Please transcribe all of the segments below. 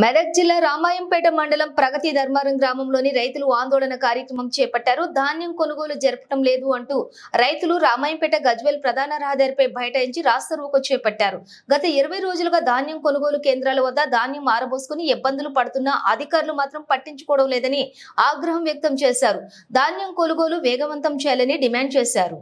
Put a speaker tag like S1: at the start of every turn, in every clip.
S1: మెదక్ జిల్లా రామాయంపేట మండలం ప్రగతి ధర్మారం గ్రామంలోని రైతులు ఆందోళన కార్యక్రమం చేపట్టారు. ధాన్యం కొనుగోలు జరపడం లేదు అంటూ రైతులు రామాయంపేట గజ్వేల్ ప్రధాన రహదారిపై బైఠాయించి రాస్తారోకో చేపట్టారు. గత 20 రోజులుగా ధాన్యం కొనుగోలు కేంద్రాల వద్ద ధాన్యం ఆరబోసుకుని ఇబ్బందులు పడుతున్న అధికారులు మాత్రం పట్టించుకోవడం లేదని ఆగ్రహం వ్యక్తం చేశారు. ధాన్యం కొనుగోలు వేగవంతం చేయాలని డిమాండ్ చేశారు.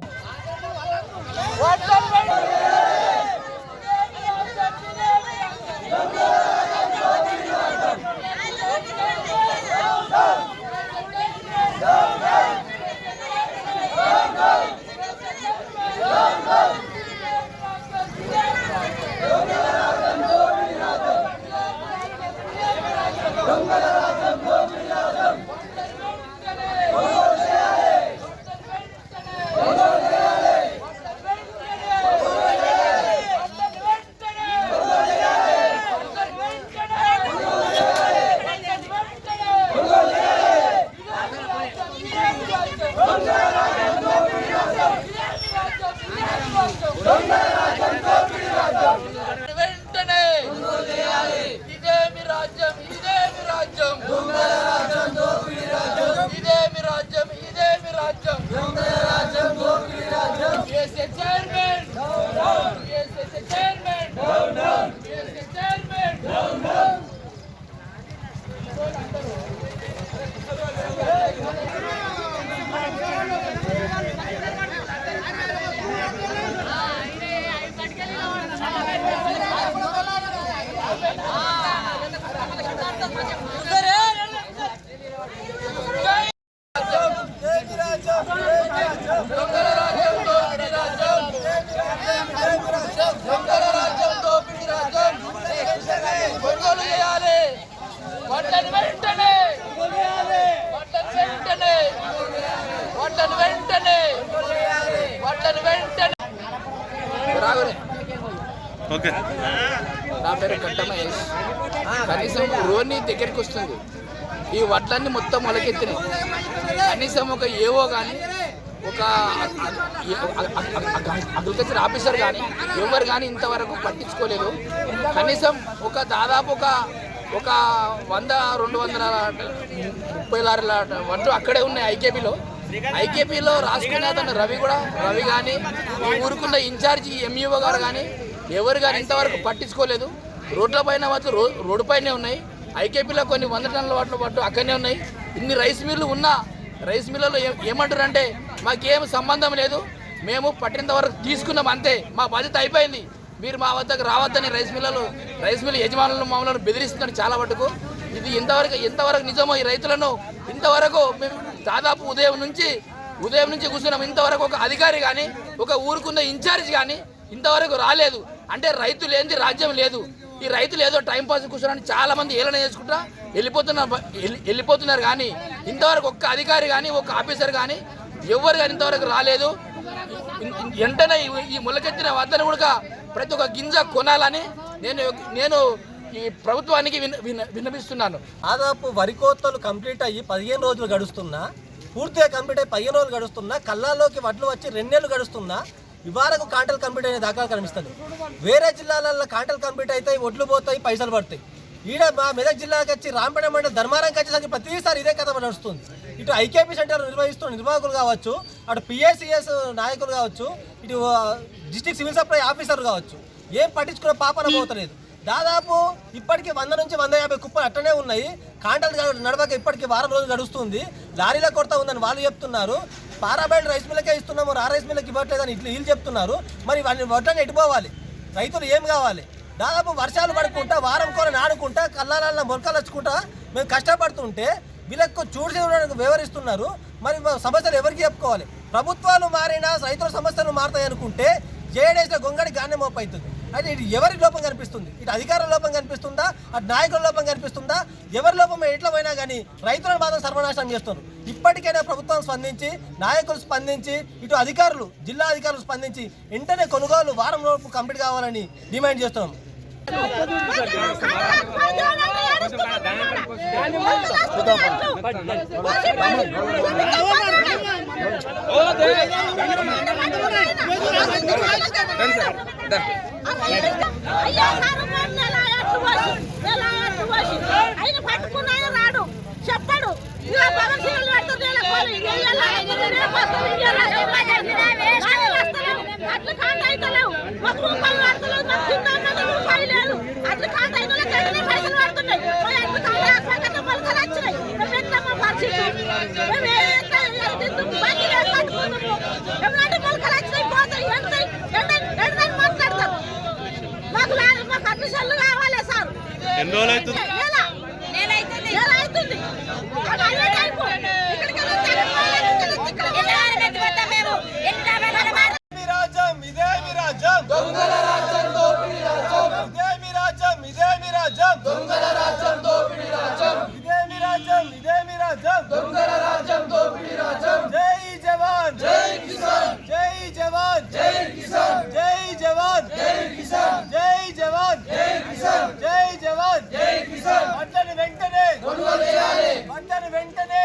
S2: నా పేరు కట్టమహేష్. కనీసం రోని దగ్గరికి వస్తుంది. ఈ వడ్లన్నీ మొత్తం మొలకెత్తినాయి. కనీసం ఒక ఏవో కానీ ఒక అగ్రికల్చర్ ఆఫీసర్ కానీ ఎవరు కానీ ఇంతవరకు పట్టించుకోలేదు. కనీసం ఒక దాదాపు ఒక 100-230 లారీల వడ్లు అక్కడే ఉన్నాయి ఐకేపీలో రాసుకునే అతను రవి కానీ ఈ ఊరుకున్న ఇన్ఛార్జి ఎంఈఓ గారు కానీ ఎవరు కానీ ఇంతవరకు పట్టించుకోలేదు. రోడ్ల పైన వడ్లు రోడ్డు పైనే ఉన్నాయి. ఐకేపీలో కొన్ని 100 టన్నుల వడ్లు అక్కడనే ఉన్నాయి. ఇన్ని రైస్ మిల్లు ఉన్నా రైస్ మిల్లులో ఏమంటారు అంటే మాకేం సంబంధం లేదు, మేము పట్టినంత వరకు తీసుకున్నాం అంతే, మా బాధ్యత అయిపోయింది, మీరు మా వద్దకు రావద్దని రైస్ మిల్లు యజమానులను మమ్మల్ని బెదిరిస్తున్నారు చాలా మటుకు. ఇది ఎంతవరకు నిజమో ఈ రైతులను ఇంతవరకు మేము దాదాపు ఉదయం నుంచి కూర్చున్నాం. ఇంతవరకు ఒక అధికారి కానీ ఒక ఊరుకున్న ఇన్ఛార్జ్ కానీ ఇంతవరకు రాలేదు. అంటే రైతులు ఏంది రాజ్యం లేదు. ఈ రైతులు ఏదో టైంపాస్ కూర్చోడానికి చాలా మంది ఏలన చేసుకుంటా వెళ్ళిపోతున్నారు కానీ ఇంతవరకు ఒక్క అధికారి కానీ ఒక ఆఫీసర్ కానీ ఎవరు కానీ ఇంతవరకు రాలేదు. వెంటనే ఈ మొలకెత్తిన వద్దను కూడా ప్రతి ఒక్క గింజ కొనాలని నేను ఈ ప్రభుత్వానికి విన్నపిస్తున్నాను.
S3: దాదాపు వరి కోతలు కంప్లీట్ అయ్యి 15 రోజులు గడుస్తున్నా, పూర్తిగా కంప్లీట్ అయ్యి 15 రోజులు గడుస్తున్నా, కళ్ళాల్లోకి వడ్లు వచ్చి 2 నెలలు గడుస్తున్నా ఇవాళకు కాంటల్ కంప్లీట్ అనే దాఖలు కనిపిస్తుంది. వేరే జిల్లాలలో కాంటల్ కంప్లీట్ అవుతాయి, ఒడ్లు పోతాయి, పైసలు పడతాయి. ఈడ మా మెదక్ జిల్లాకి వచ్చి రాంపేట మండలం ధర్మారంకి వచ్చేసరికి ప్రతిసారి ఇదే కథ నడుస్తుంది. ఇటు ఐకేపీ సెంటర్ నిర్వహిస్తున్న నిర్వాహకులు కావచ్చు, అటు పిఎస్సిఎస్ నాయకులు కావచ్చు, ఇటు డిస్ట్రిక్ట్ సివిల్ సప్లై ఆఫీసర్ కావచ్చు, ఏం పట్టించుకున్న పాపన పోతలేదు. దాదాపు ఇప్పటికీ 100 నుంచి 150 కుప్పలు అట్టనే ఉన్నాయి. కాంటల్ నడవక ఇప్పటికీ వారం రోజులు గడుస్తుంది. లారీల కొరత ఉందని వాళ్ళు చెప్తున్నారు. పారాబైల్ రైస్ మిల్లకే ఇస్తున్నాము, రైస్ మిల్లకి ఇవ్వట్లేదని వీళ్ళు చెప్తున్నారు. మరి వాళ్ళని వడ్లని ఎటుపోవాలి? రైతులు ఏం కావాలి? దాదాపు వర్షాలు పడుకుంటా, వారం కూర నాడుకుంటా, కళ్ళాలన్న మొలకలు వచ్చుకుంటా మేము కష్టపడుతుంటే వీళ్ళకు చూడడానికి వివరిస్తున్నారు. మరి సమస్యలు ఎవరికి చెప్పుకోవాలి? ప్రభుత్వాలు మారినా రైతుల సమస్యలు మారుతాయి అనుకుంటే జేడేసిన గొంగడి గానే మోపవుతుంది. అయితే ఇటు ఎవరి లోపం కనిపిస్తుంది? ఇటు అధికారుల లోపం కనిపిస్తుందా, అటు నాయకుల లోపం కనిపిస్తుందా? ఎవరి లోపం ఎట్లా పోయినా కానీ రైతులను మాత్రం సర్వనాశనం చేస్తున్నారు. ఇప్పటికైనా ప్రభుత్వం స్పందించి, నాయకులు స్పందించి, ఇటు అధికారులు, జిల్లా అధికారులు స్పందించి వెంటనే కొనుగోలు వారం లోపు కంప్లీట్ కావాలని డిమాండ్ చేస్తున్నాం.
S4: అయ్యా మనిషి ఆయన పట్టుకున్న ఆయన రాడు చెప్పాడు ఇలా పగసీలు పెడుతుంది అట్లు కాంట అవుతలేవు 1 రూపాయి పడతలేదు మాకు తిందామన్న రూపాయి లేదు అట్లు కాంట అయిన వాళ్ళకి పైసలు పడుతున్నాయి అట్లు కాంట ఆస్పత్రి మొలకలు వచ్చినాయి మేము ఎట్లా మా పరిస్థితి ఎవరంటే మొలకలు వచ్చినాయి పోతాయి ఎండని మాట్లాడతారు మాకు మాకు అడ్మిషన్లు కావాలి సార్
S5: ఎన్ని రోజులు అవుతుంది
S4: నెల అవుతుంది
S3: వెంటనే